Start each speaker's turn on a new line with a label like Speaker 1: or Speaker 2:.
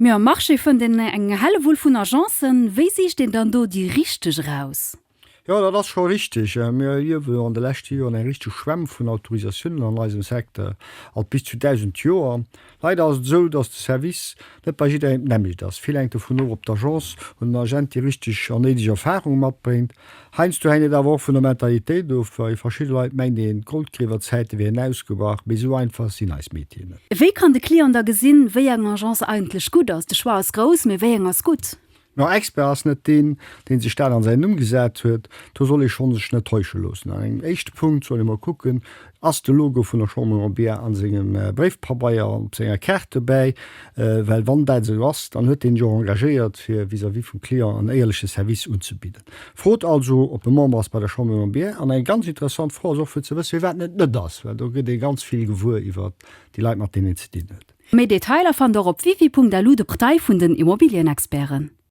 Speaker 1: Ja, Marche vun den eng helle Wuul vun Agenzen, wéi sich den dann do die richteg raus?
Speaker 2: Ja, das ist schon richtig. Wir hier an der letzten Jahren ein richtig Schwemm von Autorisationen an unserem Sektor, alt bis zu 1000 Jahre. Leider ist es so, dass der Service nicht bei jedem nämlich das. Viel hängt davon ab, ob die Agence und der Agent die richtig ernedige Erfahrung mitbringt. Heinst du eine der Woche von der Mentalität auf, weil verschiedene Leute meinen, die Goldgräberzeiten werden ausgebracht, aber so einfach sind als Mädchen.
Speaker 1: Wéi kann de Klient da gesinn, wéi eng Agence eigentlich gut ass? De Schwar ist groß, mir wéi eng ass gut.
Speaker 2: No Experts net den sich da an se umgesät huet, da soll ich schon sech net täusche losen. Eg echte Punkt soll immer gucken, ass de Logo vun der Chambre Bier an segem Briefpabeier an senger Kärte bei, well wann dat se was, dann huet den Jo engagiert fir vis wie vum Klier an eierliche Service unzubieden. Frot also op dem Mambers bei der Chambre Bier an eng ganz interessant Frau so ze wiss, wie net net das, weil da gët e ganz viel Gewur iwwer die Leiit mat den ze dienen.
Speaker 1: Mei Detailer fan der op wie.lu de Partei vun den Immobilienexperen.